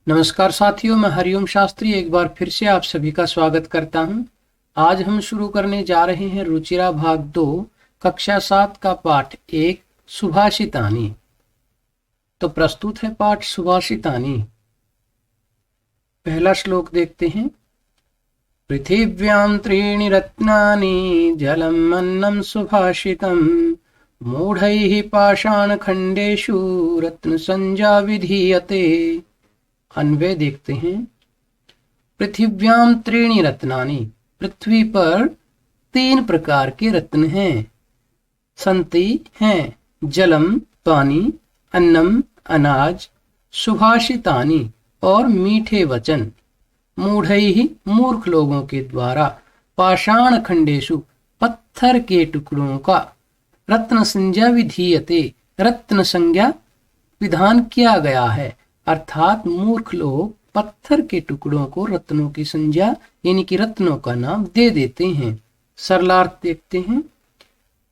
नमस्कार साथियों, मैं हरिओम शास्त्री एक बार फिर से आप सभी का स्वागत करता हूं। आज हम शुरू करने जा रहे हैं रुचिरा भाग 2 कक्षा 7 का पाठ 1 सुभाषितानि। तो प्रस्तुत है पाठ सुभाषितानि। पहला श्लोक देखते हैं। पृथिव्यां त्रीणि रत्नानि जलम् अन्नं सुभाषितम् मूढैः पाषाणखण्डेषु रत्नसंज्ञा विधीयते। अन्वय देखते हैं। पृथिव्याम त्रीणि रत्नानि, पृथ्वी पर 3 प्रकार के रत्न हैं। संति हैं जलम पानी, अन्नम अनाज, सुभाषितानि और मीठे वचन। मूढ़ैः मूर्ख लोगों के द्वारा, पाषाण खंडेषु पत्थर के टुकड़ों का, रत्न संज्ञा विधीयते रत्न संज्ञा विधान किया गया है। अर्थात मूर्ख लोग पत्थर के टुकड़ों को रत्नों की संज्ञा यानी कि रत्नों का नाम दे देते हैं। सरलार्थ देखते हैं।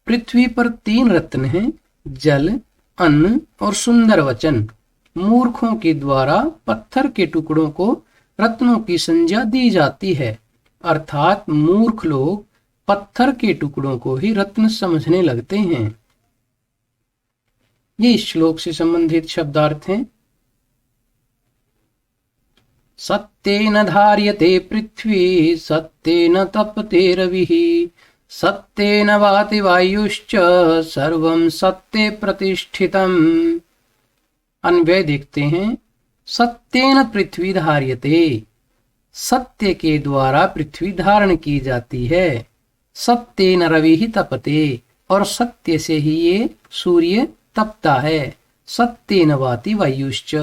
पृथ्वी पर 3 रत्न हैं, जल, अन्न और सुंदर वचन। मूर्खों के द्वारा पत्थर के टुकड़ों को रत्नों की संज्ञा दी जाती है। अर्थात मूर्ख लोग पत्थर के टुकड़ों को ही रत्न समझने लगते हैं। ये इस श्लोक से संबंधित शब्दार्थ हैं। सत्येन धार्यते पृथ्वी सत्येन तपते रविः सत्येन वाति वायुश्च सर्वं सत्ये प्रतिष्ठितम्। अन्वय देखते हैं। सत्येन पृथ्वी धार्यते, सत्य के द्वारा पृथ्वी धारण की जाती है। सत्येन रविः तपते, और सत्य से ही ये सूर्य तपता है। सत्येन वाति वायुश्च,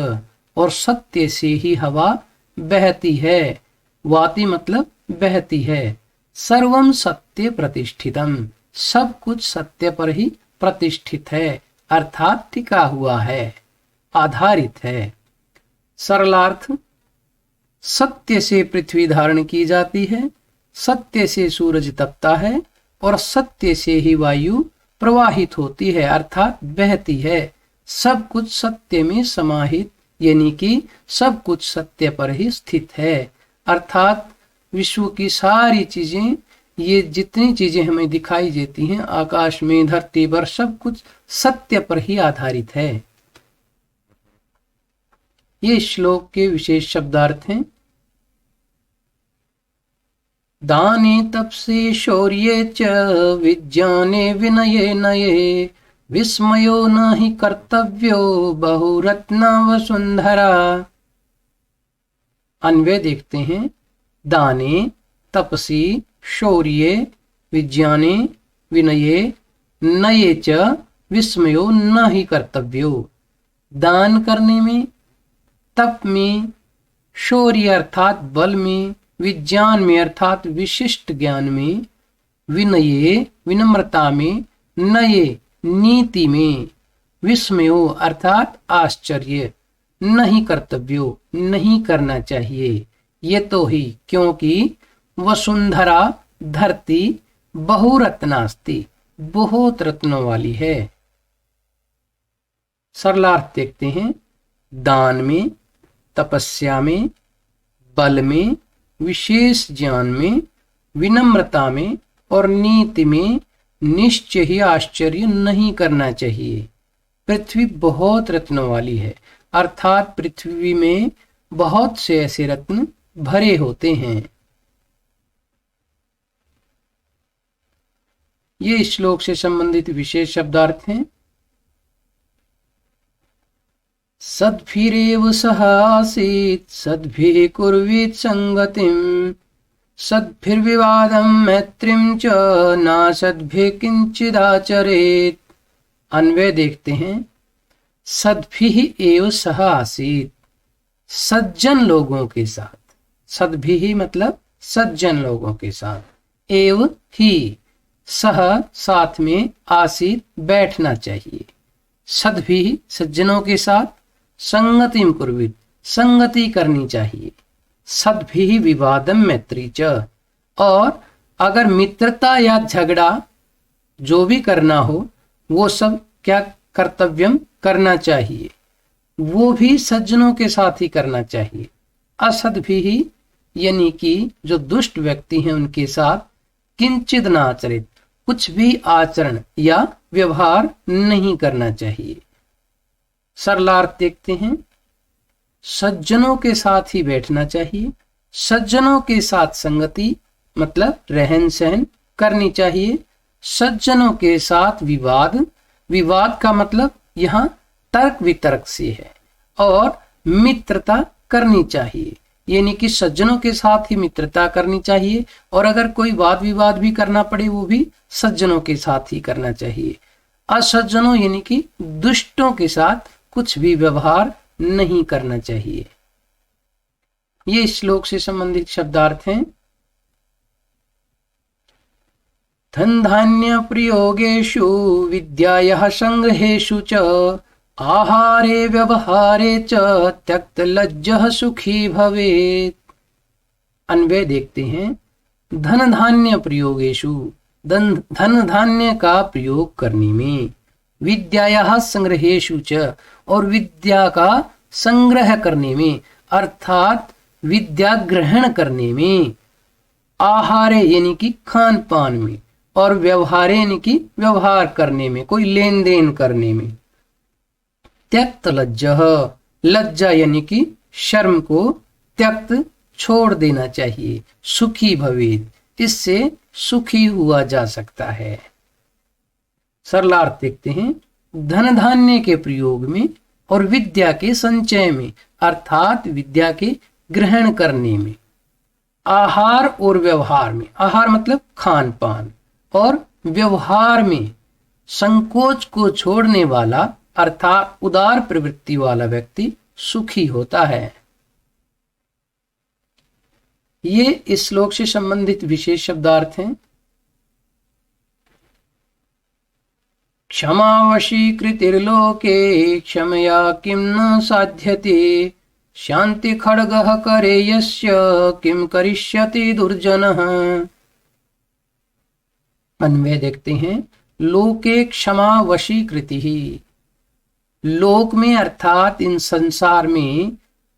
और सत्य से ही हवा बहती है। वाति मतलब बहती है। सर्वम सत्य प्रतिष्ठितम, सब कुछ सत्य पर ही प्रतिष्ठित है, अर्थात टिका हुआ है, आधारित है। सरलार्थ, सत्य से पृथ्वी धारण की जाती है, सत्य से सूरज तपता है और सत्य से ही वायु प्रवाहित होती है, अर्थात बहती है। सब कुछ सत्य में समाहित यानी कि सब कुछ सत्य पर ही स्थित है। अर्थात विश्व की सारी चीजें, ये जितनी चीजें हमें दिखाई देती हैं आकाश में, धरती पर, सब कुछ सत्य पर ही आधारित है। ये श्लोक के विशेष शब्दार्थ हैं। दाने तपसे शौर्ये च विज्ञाने विनये नये विस्मयो न हि कर्तव्यो बहुरत्न वसुंधरा। अन्वय देखते हैं। दाने तपसी शौर्ये विज्ञाने विनये नये च विस्मयो न हि कर्तव्यो। दान करने में, तप में, शौर्य अर्थात बल में, विज्ञान में अर्थात विशिष्ट ज्ञान में, विनये विनम्रता में, नये नीति में, विस्मयो अर्थात आश्चर्य, नहीं कर्तव्यो नहीं करना चाहिए। ये तो ही क्योंकि वसुंधरा धरती बहुरत्नास्ति बहुत रत्नों वाली है। सरलार्थ देखते हैं। दान में, तपस्या में, बल में, विशेष ज्ञान में, विनम्रता में और नीति में निश्चय ही आश्चर्य नहीं करना चाहिए। पृथ्वी बहुत रत्नों वाली है, अर्थात पृथ्वी में बहुत से ऐसे रत्न भरे होते हैं। ये श्लोक से संबंधित विशेष शब्दार्थ हैं। सद्भिरेव सह आसीत् सद्भिः कुर्वीत संगतिम् सद्भिर्विवादं मैत्रीं च न सद्भिः किंचिदाचरेत्। अन्वय देखते हैं। सद्भिः एव सह आसीत्, सज्जन लोगों के साथ। सद्भिः मतलब सज्जन लोगों के साथ, एव ही सह साथ में, आसीत् बैठना चाहिए। सद्भिः सज्जनों के साथ, संगतिम कुर्वीत संगति करनी चाहिए। सद्भिः विवादम मैत्री च, और अगर मित्रता या झगड़ा जो भी करना हो वो सब क्या कर्तव्यम करना चाहिए। वो भी सज्जनों के साथ ही करना चाहिए। असद भी ही यानी कि जो दुष्ट व्यक्ति हैं उनके साथ किंचित न आचरित, कुछ भी आचरण या व्यवहार नहीं करना चाहिए। सरलार्थ देखते हैं। सज्जनों के साथ ही बैठना चाहिए, सज्जनों के साथ संगति मतलब रहन सहन करनी चाहिए, सज्जनों के साथ विवाद, विवाद का मतलब यहाँ तर्क वितर्क से है, और मित्रता करनी चाहिए, यानी कि सज्जनों के साथ ही मित्रता करनी चाहिए, और अगर कोई वाद विवाद भी करना पड़े वो भी सज्जनों के साथ ही करना चाहिए। असज्जनों यानी कि दुष्टों के साथ कुछ भी व्यवहार नहीं करना चाहिए। ये श्लोक से संबंधित शब्दार्थ हैं। धन धान्य प्रयोगेषु विद्यायाः संग्रहेषु च आहारे व्यवहारे च त्यक्त लज्जः सुखी भवेत्। अन्वय देखते हैं। धन धान्य प्रयोगेषु, धन धान्य का प्रयोग करने में, विद्यायाः संग्रहेषु च, और विद्या का संग्रह करने में अर्थात विद्या ग्रहण करने में, आहारे यानी कि खान पान में, और व्यवहारे यानी कि व्यवहार करने में, कोई लेन देन करने में। त्यक्त लज्जः, लज्जा यानी कि शर्म को त्यक्त छोड़ देना चाहिए। सुखी भवेत्, इससे सुखी हुआ जा सकता है। सरलार्थ देखते हैं। धन धान्य के प्रयोग में और विद्या के संचय में अर्थात विद्या के ग्रहण करने में, आहार और व्यवहार में, आहार मतलब खान पान, और व्यवहार में संकोच को छोड़ने वाला अर्थात उदार प्रवृत्ति वाला व्यक्ति सुखी होता है। ये इस श्लोक से संबंधित विशेष शब्दार्थ हैं। क्षमा वशीकृतिर्लोके क्षमया किं न साध्यते, शांति खड्गः करे यस्य किं करिष्यति दुर्जनः। अन्वय देखते हैं। लोके क्षमा वशीकृति ही, लोक में अर्थात इन संसार में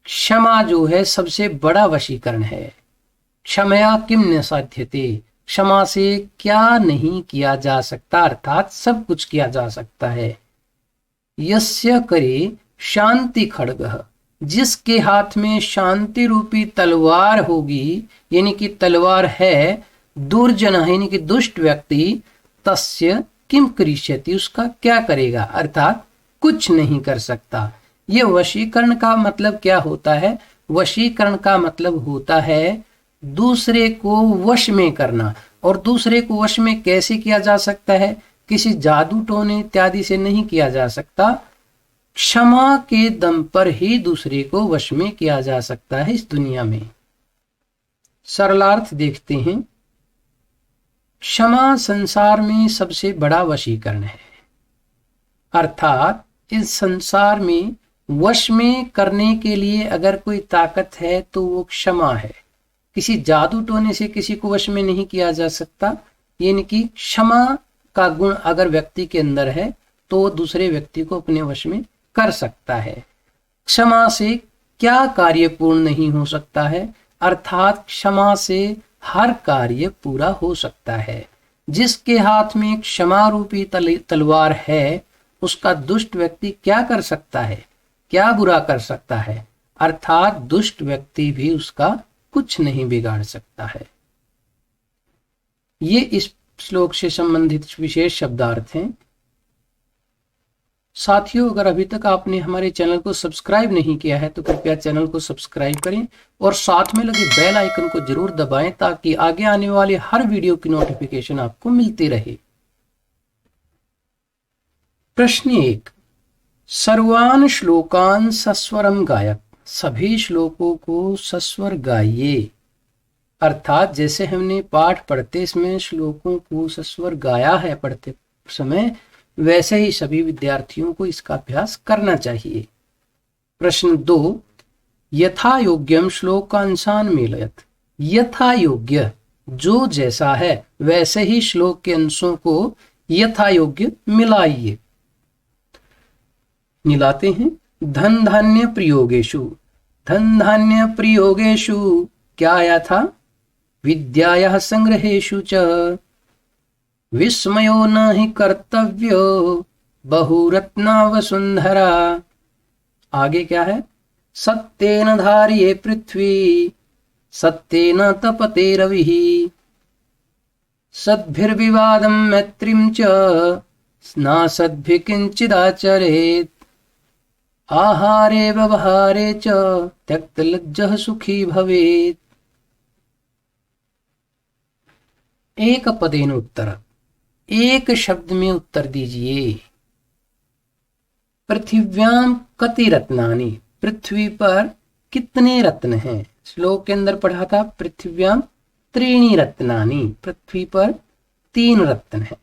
क्षमा जो है सबसे बड़ा वशीकरण है। क्षमया किम न साध्यते, क्षमा से क्या नहीं किया जा सकता, अर्थात सब कुछ किया जा सकता है। यस्य करे शांति खड्गः, जिसके हाथ में शांति रूपी तलवार होगी, यानी कि तलवार है, दुर्जन यानी कि दुष्ट व्यक्ति, तस्य किम करिष्यति, उसका क्या करेगा, अर्थात कुछ नहीं कर सकता। ये वशीकरण का मतलब क्या होता है? वशीकरण का मतलब होता है दूसरे को वश में करना। और दूसरे को वश में कैसे किया जा सकता है? किसी जादू टोने इत्यादि से नहीं किया जा सकता, क्षमा के दम पर ही दूसरे को वश में किया जा सकता है इस दुनिया में। सरलार्थ देखते हैं। क्षमा संसार में सबसे बड़ा वशीकरण है, अर्थात इस संसार में वश में करने के लिए अगर कोई ताकत है तो वो क्षमा है। किसी जादू टोने से किसी को वश में नहीं किया जा सकता, यानी कि क्षमा का गुण अगर व्यक्ति के अंदर है तो वो दूसरे व्यक्ति को अपने वश में कर सकता है। क्षमा से क्या कार्य पूर्ण नहीं हो सकता है, अर्थात क्षमा से हर कार्य पूरा हो सकता है। जिसके हाथ में क्षमा रूपी तलवार है उसका दुष्ट व्यक्ति क्या कर सकता है, क्या बुरा कर सकता है, अर्थात दुष्ट व्यक्ति भी उसका कुछ नहीं बिगाड़ सकता है। ये इस श्लोक से संबंधित विशेष शब्दार्थ हैं। साथियों, अगर अभी तक आपने हमारे चैनल को सब्सक्राइब नहीं किया है तो कृपया चैनल को सब्सक्राइब करें और साथ में लगे बेल आइकन को जरूर दबाएं ताकि आगे आने वाले हर वीडियो की नोटिफिकेशन आपको मिलती रहे। प्रश्न 1, सर्वान श्लोकान सस्वरम गायक, सभी श्लोकों को सस्वर गाइए। अर्थात जैसे हमने पाठ पढ़ते इसमें श्लोकों को सस्वर गाया है पढ़ते समय, वैसे ही सभी विद्यार्थियों को इसका अभ्यास करना चाहिए। प्रश्न 2, यथा योग्यम श्लोकांशान मेलयत, यथा योग्य जो जैसा है वैसे ही श्लोक के अंशों को यथा योग्य मिलाइए। मिलाते हैं। धन धान्य प्रयोगेषु, धन धान्य प्रयोगेषु क्या आया था? विद्यायाः संग्रहेषु च विस्मयो न हि कर्तव्यो बहुरत्ना वसुंधरा। आगे क्या है? सत्येन धार्ये पृथ्वी सत्येन तपते रविः सद्भिर्विवादं मैत्रीं च नासद्भिः किंचिदाचरेत् आहारे व्यवहारे च त्यक्तलज्जः सुखी भवेत्। एक पदेन उत्तर, एक शब्द में उत्तर दीजिए। पृथिव्याम कति रत्नानि, पृथ्वी पर कितने रत्न हैं? श्लोक के अंदर पढ़ा था पृथिव्याम त्रीणि रत्नानि, पृथ्वी पर 3 रत्न हैं।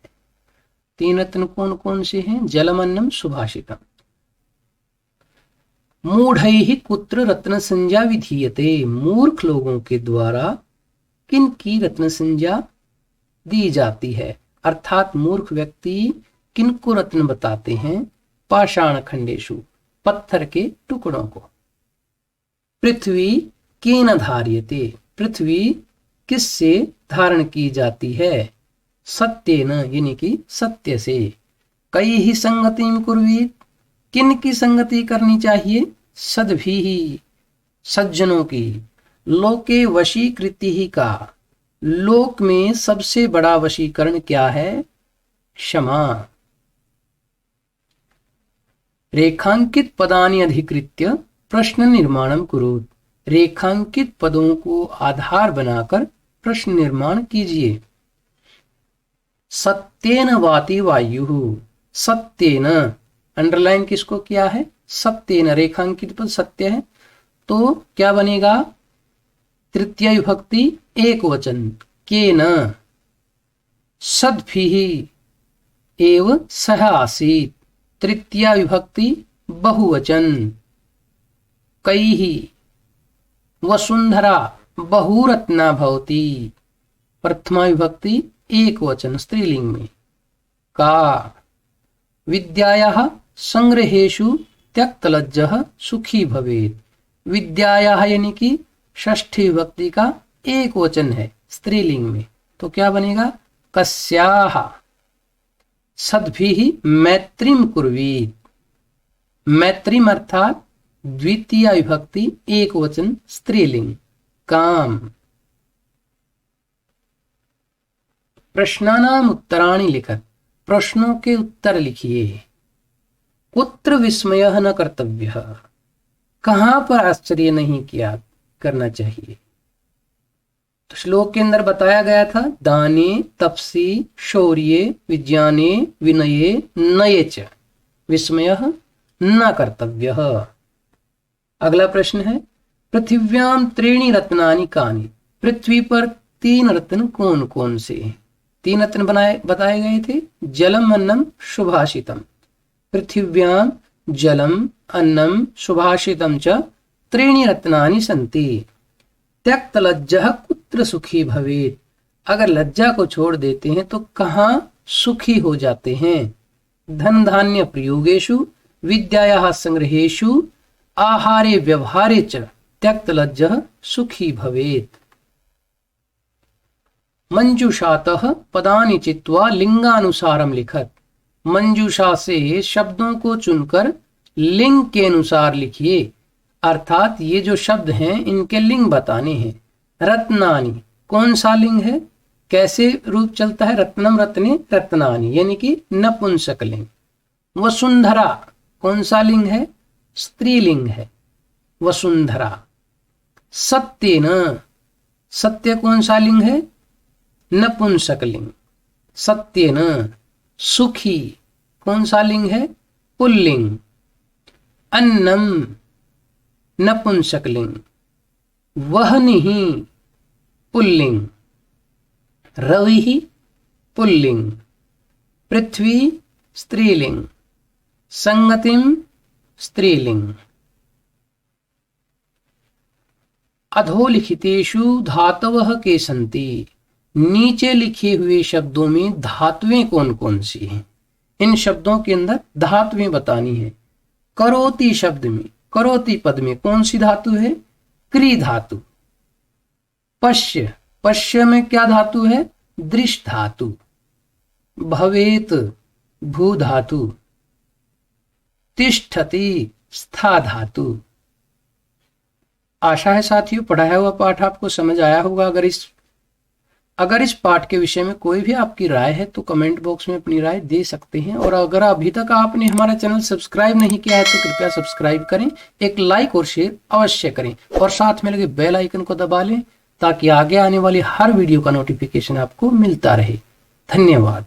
3 रत्न कौन कौन से हैं? जलमन्नम सुभाषितम। मूढ़ैः कुत्र रत्न संज्ञा विधीयते, मूर्ख लोगों के द्वारा किन की रत्न संज्ञा दी जाती है? अर्थात मूर्ख व्यक्ति किनको रत्न बताते हैं? पाषाण खंडेशु, पत्थर के टुकड़ों को। पृथ्वी केन धार्यते, पृथ्वी किससे धारण की जाती है? सत्येन, यानी कि सत्य से। कई ही संगतिम कुर्वीत, किन की संगति करनी चाहिए? सद्भिः, सज्जनों की। लोके वशीकृति ही का, लोक में सबसे बड़ा वशीकरण क्या है? क्षमा। रेखांकित पदानि अधिकृत्य प्रश्न निर्माणम कुरुत, रेखांकित पदों को आधार बनाकर प्रश्न निर्माण कीजिए। सत्येन वाति वायुः, सत्येन, अंडरलाइन किसको किया है? सत्येन, रेखांकित पद सत्य है, तो क्या बनेगा? तृतीय विभक्ति एक वचन, केन। सद्भिः एव सह आसीत्, तृतीया विभक्ति बहुवचन। कैः वसुंधरा बहुरत्ना भवति, प्रथमा विभक्ति एक वचन स्त्रीलिंग में। का विद्यायाः संग्रहेषु त्यक्तलज्जः सुखी भवेत्, विद्यायाः यानी कि षष्ठी विभक्ति का एक वचन है स्त्रीलिंग में, तो क्या बनेगा? कस्याः। सद्भिः मैत्रीं कुर्वीत, मैत्रीम अर्थात द्वितीय विभक्ति एक वचन स्त्रीलिंग। काम। प्रश्नानाम उत्तराणि लिखत, प्रश्नों के उत्तर लिखिए। कुत्र विस्मयः न कर्तव्यः, कहां पर आश्चर्य नहीं किया करना चाहिए? तो श्लोक के अंदर बताया गया था दाने तपसी शौर्ये विज्ञाने विनये नये च विस्मयः न कर्तव्यः। अगला प्रश्न है पृथिव्याम त्रीणि रत्नानि कानि, पृथ्वी पर 3 रत्न कौन कौन से? 3 रत्न बताए गए थे। जलम अन्नम सुभाषितम, पृथिव्याम जलम अन्नम सुभाषितम च त्रीणि रत्नानि सन्ति। त्यक्त लज्जः कुत्र सुखी भवेत्, अगर लज्जा को छोड़ देते हैं तो कहाँ सुखी हो जाते हैं? धन धान्य प्रयोगेषु विद्यायाः संग्रहेषु आहारे व्यवहारे च त्यक्त लज्जः सुखी भवेत्। मंजूषातः पदानि चित्वा लिंगानुसारम लिखत, मंजूषा से शब्दों को चुनकर लिंग के अनुसार लिखिए। अर्थात ये जो शब्द हैं इनके लिंग बताने हैं। रत्नानि कौन सा लिंग है? कैसे रूप चलता है? रत्नम रत्ने रत्नानि, यानी कि नपुंसक लिंग। वसुंधरा कौन सा लिंग है? स्त्रीलिंग है वसुंधरा। सत्येन, सत्य कौन सा लिंग है? नपुंसक लिंग सत्येन। सुखी कौन सा लिंग है? पुल्लिंग। अन्नम नपुंसक लिंग। वहनिः पुल्लिंग। रविः पुल्लिंग। पृथ्वी स्त्रीलिंग। संगतिम स्त्रीलिंग। अधोलिखितेषु धातवः के सन्ति, नीचे लिखे हुए शब्दों में धातुएं कौन कौन सी हैं? इन शब्दों के अंदर धातुएं बतानी है। करोति शब्द में, करोति पद में कौन सी धातु है? क्री धातु। पश्य, पश्य में क्या धातु है? दृश धातु। भवेत, भू धातु। तिष्ठति, स्था धातु। आशा है साथियों पढ़ाया हुआ पाठ आपको समझ आया होगा। अगर इस पाठ के विषय में कोई भी आपकी राय है तो कमेंट बॉक्स में अपनी राय दे सकते हैं। और अगर अभी तक आपने हमारा चैनल सब्सक्राइब नहीं किया है तो कृपया सब्सक्राइब करें, एक लाइक और शेयर अवश्य करें और साथ में लगे बेल आइकन को दबा लें ताकि आगे आने वाली हर वीडियो का नोटिफिकेशन आपको मिलता रहे। धन्यवाद।